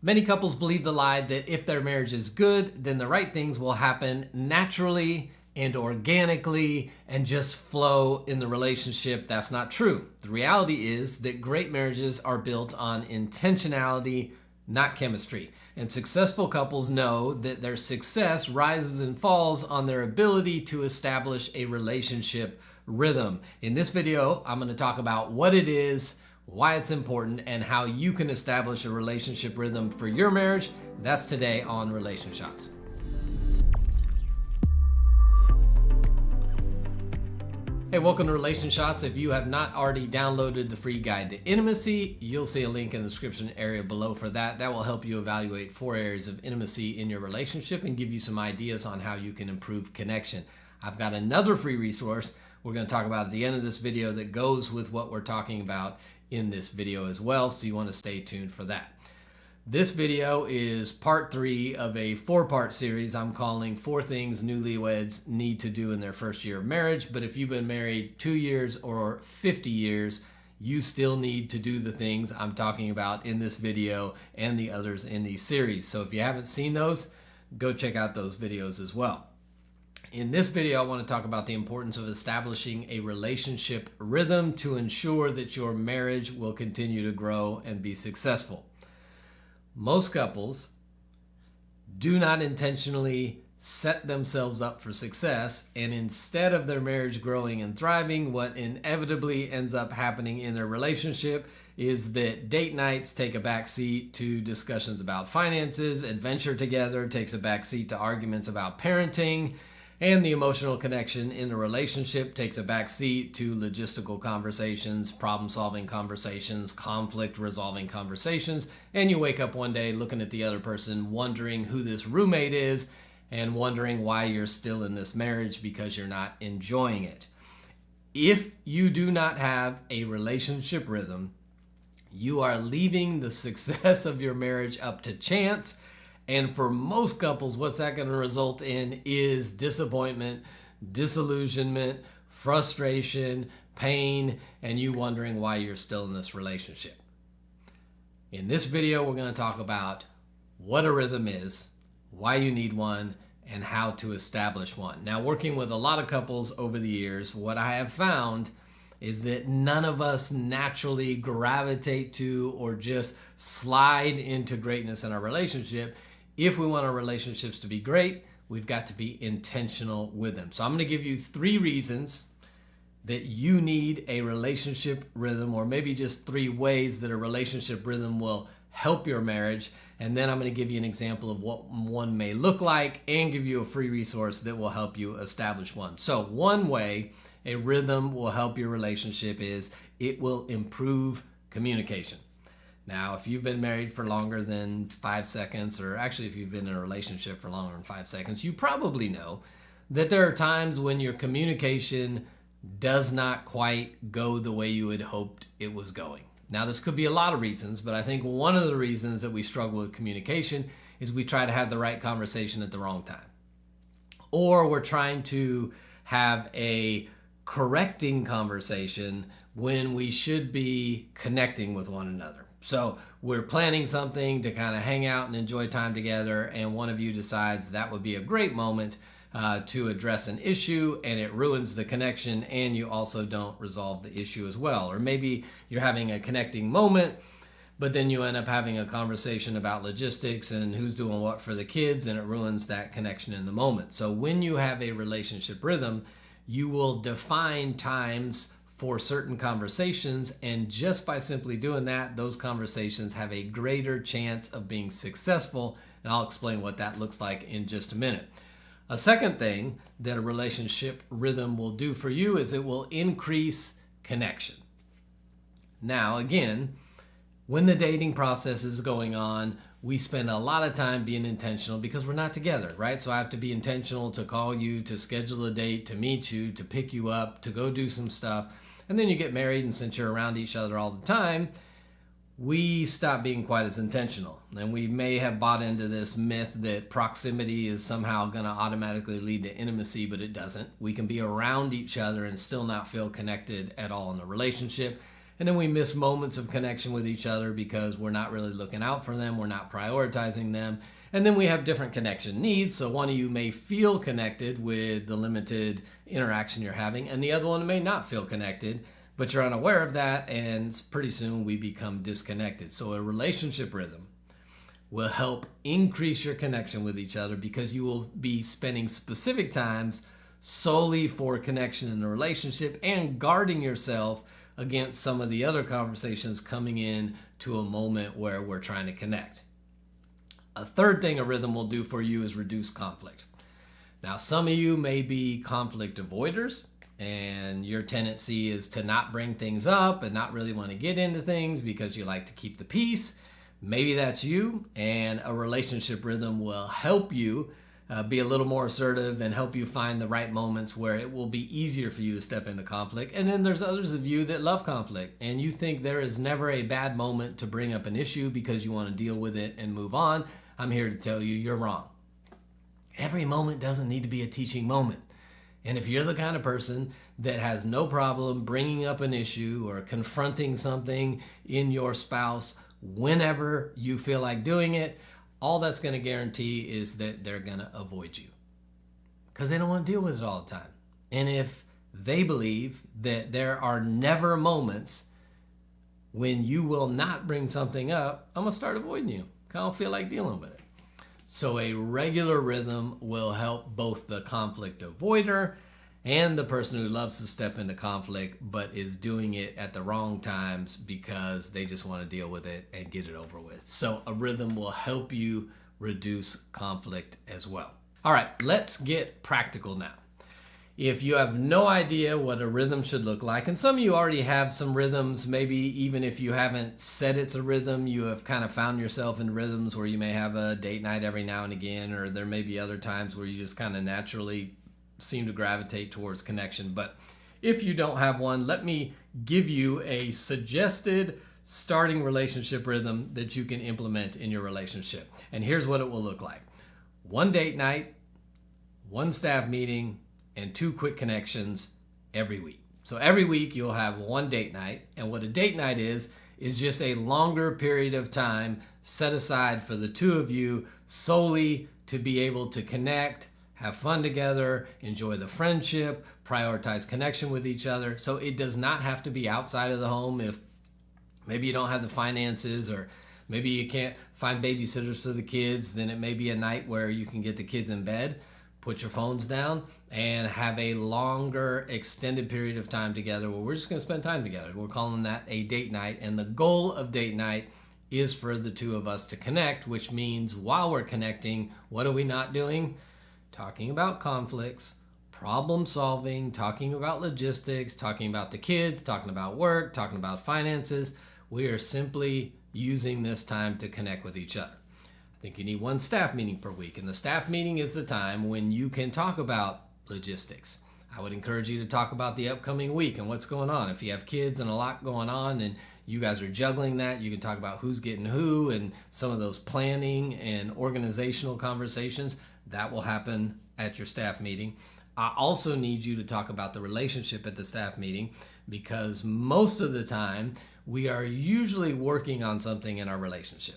Many couples believe the lie that if their marriage is good, then the right things will happen naturally and organically and just flow in the relationship. That's not true. The reality is that great marriages are built on intentionality, not chemistry. And successful couples know that their success rises and falls on their ability to establish a relationship rhythm. In this video, I'm going to talk about what it is, why it's important, and how you can establish a relationship rhythm for your marriage. That's today on RelationShots. Hey, welcome to RelationShots. If you have not already downloaded the free guide to intimacy, you'll see a link in the description area below for that. That will help you evaluate 4 areas of intimacy in your relationship and give you some ideas on how you can improve connection. I've got another free resource we're going to talk about at the end of this video that goes with what we're talking about in this video as well, so you want to stay tuned for that. This video is part 3 of a 4-part series I'm calling 4 Things Newlyweds Need to Do in Their First Year of Marriage. But if you've been married 2 years or 50 years, you still need to do the things I'm talking about in this video and the others in these series. So if you haven't seen those, go check out those videos as well. In this video, I want to talk about the importance of establishing a relationship rhythm to ensure that your marriage will continue to grow and be successful. Most couples do not intentionally set themselves up for success, and instead of their marriage growing and thriving, what inevitably ends up happening in their relationship is that date nights take a backseat to discussions about finances, adventure together takes a backseat to arguments about parenting, and the emotional connection in the relationship takes a backseat to logistical conversations, problem-solving conversations, conflict-resolving conversations, and you wake up one day looking at the other person, wondering who this roommate is, and wondering why you're still in this marriage because you're not enjoying it. If you do not have a relationship rhythm, you are leaving the success of your marriage up to chance. And for most couples, what's that going to result in is disappointment, disillusionment, frustration, pain, and you wondering why you're still in this relationship. In this video, we're going to talk about what a rhythm is, why you need one, and how to establish one. Now, working with a lot of couples over the years, what I have found is that none of us naturally gravitate to or just slide into greatness in our relationship. If we want our relationships to be great, we've got to be intentional with them. So I'm going to give you 3 reasons that you need a relationship rhythm, or maybe just 3 ways that a relationship rhythm will help your marriage. And then I'm going to give you an example of what one may look like and give you a free resource that will help you establish one. So one way a rhythm will help your relationship is it will improve communication. Now, if you've been married for longer than 5 seconds, or actually if you've been in a relationship for longer than 5 seconds, you probably know that there are times when your communication does not quite go the way you had hoped it was going. Now, this could be a lot of reasons, but I think one of the reasons that we struggle with communication is we try to have the right conversation at the wrong time. Or we're trying to have a correcting conversation when we should be connecting with one another. So we're planning something to kind of hang out and enjoy time together, and one of you decides that would be a great moment to address an issue, and it ruins the connection, and you also don't resolve the issue as well. Or maybe you're having a connecting moment, but then you end up having a conversation about logistics and who's doing what for the kids, and it ruins that connection in the moment. So when you have a relationship rhythm, you will define times for certain conversations, and just by simply doing that, those conversations have a greater chance of being successful, and I'll explain what that looks like in just a minute. A second thing that a relationship rhythm will do for you is it will increase connection. Now, again, when the dating process is going on, we spend a lot of time being intentional because we're not together, right? So I have to be intentional to call you, to schedule a date, to meet you, to pick you up, to go do some stuff. And then you get married, and since you're around each other all the time, we stop being quite as intentional. And we may have bought into this myth that proximity is somehow going to automatically lead to intimacy, but it doesn't. We can be around each other and still not feel connected at all in the relationship. And then we miss moments of connection with each other because we're not really looking out for them. We're not prioritizing them. And then we have different connection needs. So one of you may feel connected with the limited interaction you're having, and the other one may not feel connected, but you're unaware of that, and pretty soon we become disconnected. So a relationship rhythm will help increase your connection with each other because you will be spending specific times solely for connection in the relationship and guarding yourself against some of the other conversations coming in to a moment where we're trying to connect. A third thing a rhythm will do for you is reduce conflict. Now, some of you may be conflict avoiders, and your tendency is to not bring things up and not really want to get into things because you like to keep the peace. Maybe that's you, and a relationship rhythm will help you be a little more assertive and help you find the right moments where it will be easier for you to step into conflict. And then there's others of you that love conflict, and you think there is never a bad moment to bring up an issue because you want to deal with it and move on. I'm here to tell you you're wrong. Every moment doesn't need to be a teaching moment. And if you're the kind of person that has no problem bringing up an issue or confronting something in your spouse whenever you feel like doing it, all that's going to guarantee is that they're going to avoid you because they don't want to deal with it all the time. And if they believe that there are never moments when you will not bring something up, I'm going to start avoiding you. I don't feel like dealing with it. So a regular rhythm will help both the conflict avoider and the person who loves to step into conflict but is doing it at the wrong times because they just want to deal with it and get it over with. So a rhythm will help you reduce conflict as well. All right, let's get practical now. If you have no idea what a rhythm should look like, and some of you already have some rhythms, maybe even if you haven't said it's a rhythm, you have kind of found yourself in rhythms where you may have a date night every now and again, or there may be other times where you just kind of naturally seem to gravitate towards connection. But if you don't have one, let me give you a suggested starting relationship rhythm that you can implement in your relationship. And here's what it will look like. One date night, one staff meeting, and 2 quick connections every week. So every week you'll have one date night, and what a date night is just a longer period of time set aside for the two of you solely to be able to connect, have fun together, enjoy the friendship, prioritize connection with each other. So it does not have to be outside of the home. If maybe you don't have the finances, or maybe you can't find babysitters for the kids, then it may be a night where you can get the kids in bed, put your phones down, and have a longer extended period of time together where we're just going to spend time together. We're calling that a date night. And the goal of date night is for the two of us to connect, which means while we're connecting, what are we not doing? Talking about conflicts, problem solving, talking about logistics, talking about the kids, talking about work, talking about finances. We are simply using this time to connect with each other. I think you need one staff meeting per week, and the staff meeting is the time when you can talk about logistics. I would encourage you to talk about the upcoming week and what's going on. If you have kids and a lot going on and you guys are juggling that, you can talk about who's getting who and some of those planning and organizational conversations. That will happen at your staff meeting. I also need you to talk about the relationship at the staff meeting, because most of the time we are usually working on something in our relationship.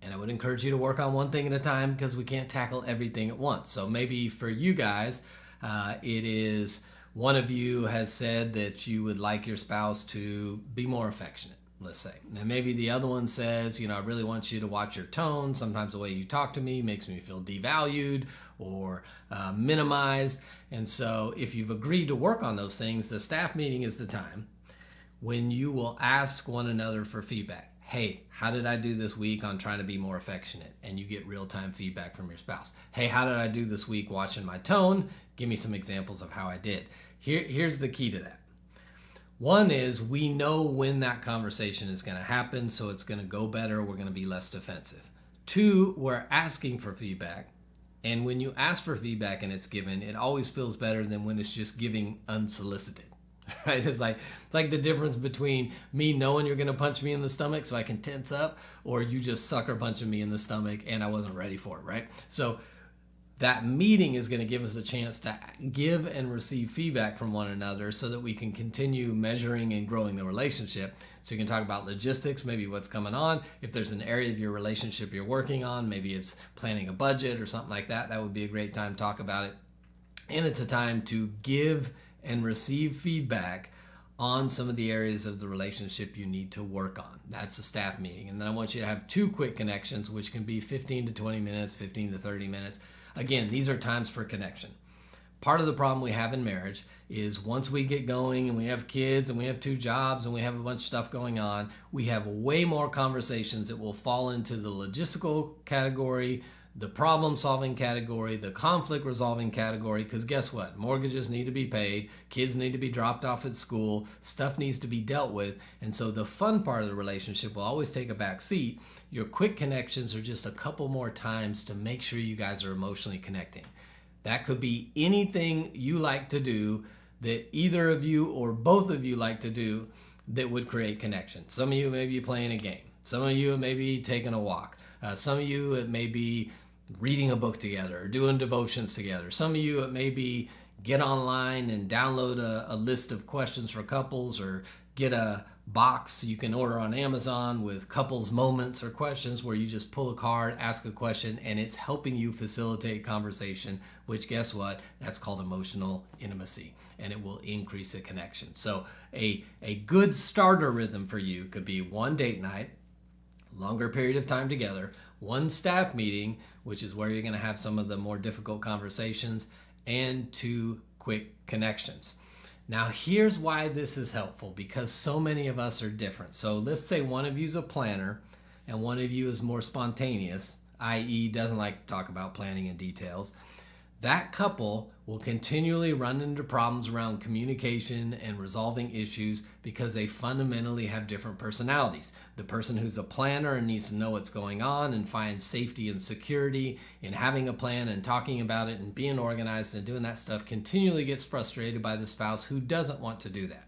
And I would encourage you to work on one thing at a time because we can't tackle everything at once. So maybe for you guys, it is one of you has said that you would like your spouse to be more affectionate, let's say. And maybe the other one says, I really want you to watch your tone. Sometimes the way you talk to me makes me feel devalued or minimized. And so if you've agreed to work on those things, the staff meeting is the time when you will ask one another for feedback. Hey, how did I do this week on trying to be more affectionate? And you get real-time feedback from your spouse. Hey, how did I do this week watching my tone? Give me some examples of how I did. Here's the key to that. One is we know when that conversation is going to happen, so it's going to go better. We're going to be less defensive. 2, we're asking for feedback. And when you ask for feedback and it's given, it always feels better than when it's just giving unsolicited. Right? It's like the difference between me knowing you're going to punch me in the stomach so I can tense up, or you just sucker punching me in the stomach and I wasn't ready for it, right? So that meeting is going to give us a chance to give and receive feedback from one another so that we can continue measuring and growing the relationship. So you can talk about logistics, maybe what's coming on. If there's an area of your relationship you're working on, maybe it's planning a budget or something like that, that would be a great time to talk about it. And it's a time to give and receive feedback on some of the areas of the relationship you need to work on. That's a staff meeting. And then I want you to have 2 quick connections, which can be 15 to 20 minutes, 15 to 30 minutes. Again, these are times for connection. Part of the problem we have in marriage is once we get going and we have kids and we have 2 jobs and we have a bunch of stuff going on, we have way more conversations that will fall into the logistical category, the problem-solving category, the conflict-resolving category, because guess what? Mortgages need to be paid, kids need to be dropped off at school, stuff needs to be dealt with, and so the fun part of the relationship will always take a back seat. Your quick connections are just a couple more times to make sure you guys are emotionally connecting. That could be anything you like to do that either of you or both of you like to do that would create connection. Some of you may be playing a game. Some of you may be taking a walk. Some of you, it may be reading a book together or doing devotions together. Some of you, it may be get online and download a list of questions for couples, or get a box you can order on Amazon with couples moments or questions where you just pull a card, ask a question, and it's helping you facilitate conversation, which guess what? That's called emotional intimacy, and it will increase the connection. So a good starter rhythm for you could be 1 date night, longer period of time together, 1 staff meeting, which is where you're going to have some of the more difficult conversations, and 2 quick connections. Now, here's why this is helpful, because so many of us are different. So let's say one of you is a planner and one of you is more spontaneous, i.e. doesn't like to talk about planning in details. That couple will continually run into problems around communication and resolving issues because they fundamentally have different personalities. The person who's a planner and needs to know what's going on and finds safety and security in having a plan and talking about it and being organized and doing that stuff continually gets frustrated by the spouse who doesn't want to do that.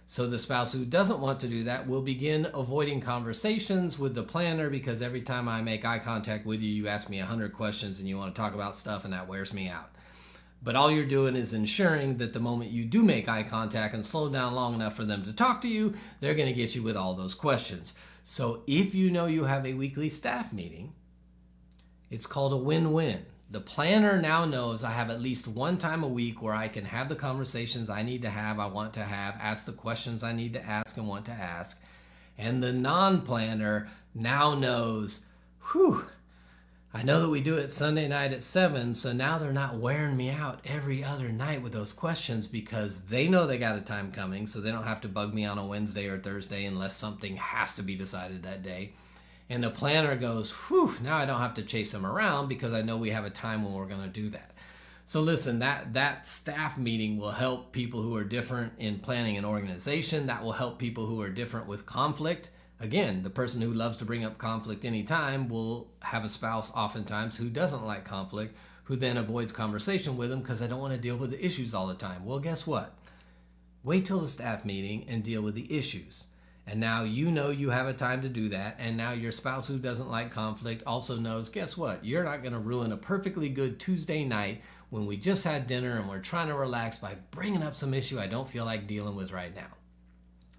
So the spouse who doesn't want to do that will begin avoiding conversations with the planner because every time I make eye contact with you, you ask me 100 questions and you want to talk about stuff, and that wears me out. But all you're doing is ensuring that the moment you do make eye contact and slow down long enough for them to talk to you, they're going to get you with all those questions. So if you know you have a weekly staff meeting, it's called a win-win. The planner now knows I have at least 1 time a week where I can have the conversations I need to have, I want to have, ask the questions I need to ask and want to ask. And the non-planner now knows, I know that we do it Sunday night at 7, so now they're not wearing me out every other night with those questions because they know they got a time coming, so they don't have to bug me on a Wednesday or Thursday unless something has to be decided that day. And the planner goes, now I don't have to chase them around because I know we have a time when we're going to do that. So listen, that staff meeting will help people who are different in planning and organization. That will help people who are different with conflict. Again, the person who loves to bring up conflict anytime will have a spouse oftentimes who doesn't like conflict, who then avoids conversation with them because I don't want to deal with the issues all the time. Well, guess what? Wait till the staff meeting and deal with the issues. And now you know you have a time to do that. And now your spouse who doesn't like conflict also knows, guess what? You're not going to ruin a perfectly good Tuesday night when we just had dinner and we're trying to relax by bringing up some issue I don't feel like dealing with right now.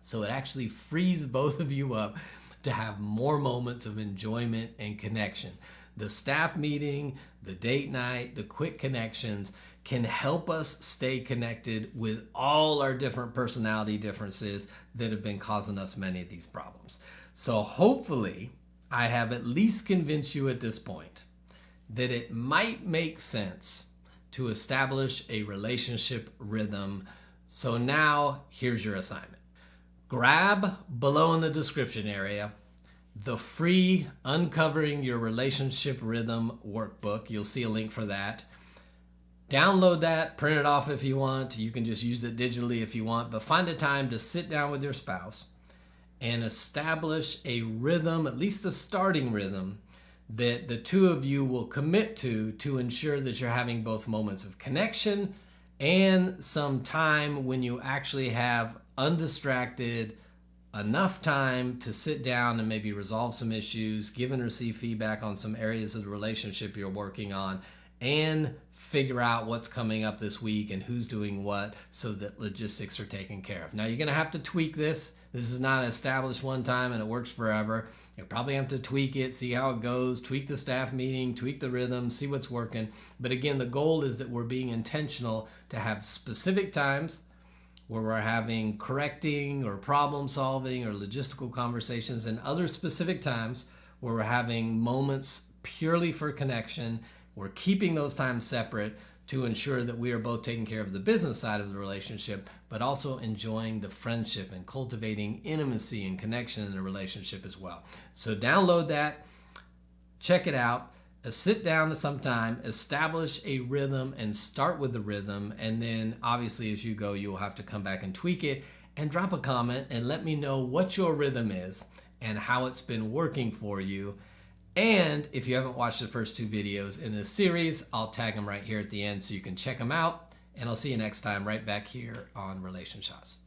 So it actually frees both of you up to have more moments of enjoyment and connection. The staff meeting, the date night, the quick connections can help us stay connected with all our different personality differences that have been causing us many of these problems. So hopefully I have at least convinced you at this point that it might make sense to establish a relationship rhythm. So now here's your assignment. Grab below in the description area the free Uncovering Your Relationship Rhythm workbook. You'll see a link for that. Download that, print it off if you want. You can just use it digitally if you want, but find a time to sit down with your spouse and establish a rhythm, at least a starting rhythm, that the two of you will commit to ensure that you're having both moments of connection and some time when you actually have undistracted, enough time to sit down and maybe resolve some issues, give and receive feedback on some areas of the relationship you're working on, and figure out what's coming up this week and who's doing what so that logistics are taken care of. Now, you're going to have to tweak this. This is not established one time and it works forever. You probably have to tweak it, see how it goes, tweak the staff meeting, tweak the rhythm, see what's working. But again, the goal is that we're being intentional to have specific times where we're having correcting or problem solving or logistical conversations, and other specific times where we're having moments purely for connection. We're keeping those times separate to ensure that we are both taking care of the business side of the relationship, but also enjoying the friendship and cultivating intimacy and connection in the relationship as well. So download that, check it out, sit down sometime, establish a rhythm and start with the rhythm. And then obviously as you go, you'll have to come back and tweak it and drop a comment and let me know what your rhythm is and how it's been working for you. And if you haven't watched the first 2 videos in this series, I'll tag them right here at the end so you can check them out. And I'll see you next time right back here on RelationShots.